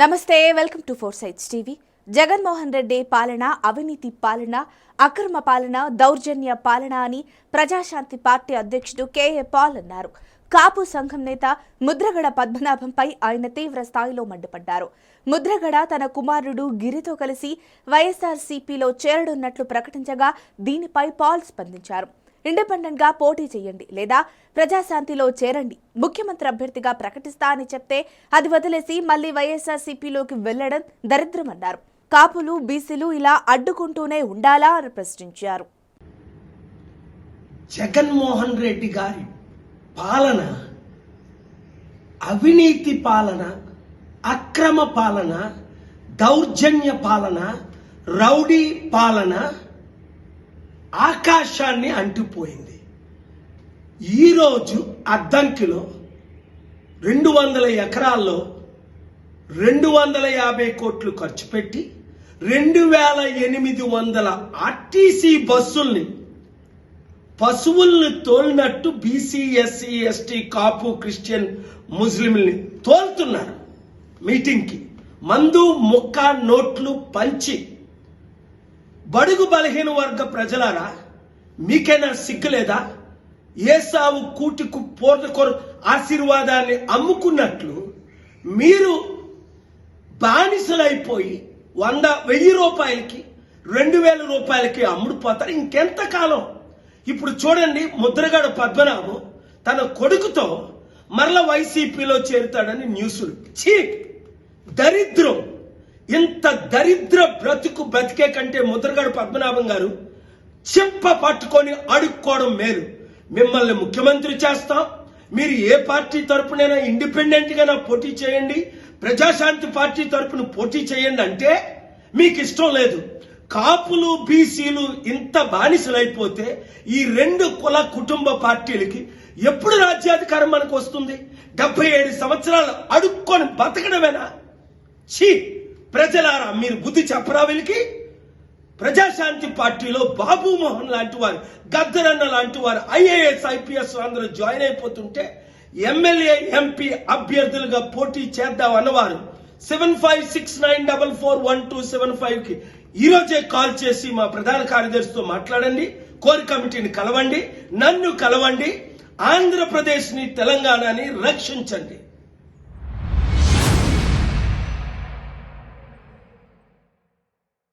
నమస్తే, welcome to four sides TV. Jaganmohan Reddy పాలన అవినీతి పాలన, అక్రమ పాలన, దౌర్జన్య పాలన అని ప్రజాశాంతి పార్టీ అధ్యక్షుడు కేఏ పాల్ అన్నారు. కాపు సంఘం నేత ముద్రగడ పద్మనాభంపై ఆయన తీవ్ర స్థాయిలో మండిపడ్డారు. ముద్రగడ తన కుమారుడు గిరితో కలిసి వైఎస్ఆర్సీపీలో చేరనున్నట్లు ప్రకటించగా దీనిపై పాల్ స్పందించారు. ఇండిపెండెంట్ గా పోటీ చేయండి లేదా ప్రజాశాంతిలో చేరండి, ముఖ్యమంత్రి అభ్యర్థిగా ప్రకటిస్తా అని చెప్తే అది వదిలేసి మళ్లీ వైఎస్ఆర్సీపీలోకి వెళ్లడం దరిద్రమన్నారు. కాపులు, బీసీలు ఇలా అడ్డుకుంటూనే ఉండాలా అని ప్రశ్నించారు. జగన్మోహన్ రెడ్డి గారి పాలన అవినీతి పాలన, అక్రమ పాలన, దౌర్జన్య పాలన, రౌడీ పాలన ఆకాశాన్ని అంటిపోయింది. ఈరోజు అద్దంకిలో 200 ఎకరాల్లో 250 కోట్లు ఖర్చు పెట్టి 2800 ఆర్టీసీ బస్సుల్ని పశువుల్ని తోలినట్టు బీసీ, ఎస్సీ, ఎస్టీ, కాపు, క్రిస్టియన్, ముస్లింల్ని తోలుతున్నారు. మీటింగ్కి మందు, ముక్క, నోట్లు పంచి బడుగు బలహీన వర్గ ప్రజలారా, మీకైనా సిగ్గులేదా? ఏసావు కూటికు పోర్కొరు ఆశీర్వాదాన్ని అమ్ముకున్నట్లు మీరు బానిసలైపోయి 100,000 రూపాయలకి 2,000 రూపాయలకి అమ్ముడుపోతారు. ఇంకెంతకాలం? ఇప్పుడు చూడండి, ముద్రగడ పద్మనాభం తన కొడుకుతో మరల వైసీపీలో చేరుతాడని న్యూస్లు. దరిద్రం! ఇంత దరిద్ర బ్రతికే కంటే ముద్రగడ పద్మనాభం గారు చెంప పట్టుకొని అడుక్కోవడం మేలు. మిమ్మల్ని ముఖ్యమంత్రి చేస్తాం, మీరు ఏ పార్టీ తరపునైనా ఇండిపెండెంట్ గా పోటీ చేయండి, ప్రజాశాంతి పార్టీ తరపున పోటీ చేయండి అంటే మీకు ఇష్టం లేదు. కాపులు, బీసీలు ఇంత బానిసలైపోతే ఈ 2 కుల కుటుంబ పార్టీలకి ఎప్పుడు రాజ్యాధికారం మనకు వస్తుంది? 77 సంవత్సరాలు అడుక్కొని బతకడమేనా? ప్రజలారా, మీరు బుద్ధి చెప్పరా వీళ్ళకి? ప్రజాశాంతి పార్టీలో బాబు మోహన్ లాంటి వారు, గద్దరన్న లాంటి వారు IAS, IPS అందరూ జాయిన్ అయిపోతుంటే ఎమ్మెల్యే, ఎంపీ అభ్యర్థులుగా పోటీ చేద్దాం అన్నవారు 7569441275 కి ఈరోజే కాల్ చేసి మా ప్రధాన కార్యదర్శితో మాట్లాడండి, కోర్ కమిటీని కలవండి, నన్ను కలవండి, ఆంధ్రప్రదేశ్ ని, తెలంగాణని రక్షించండి.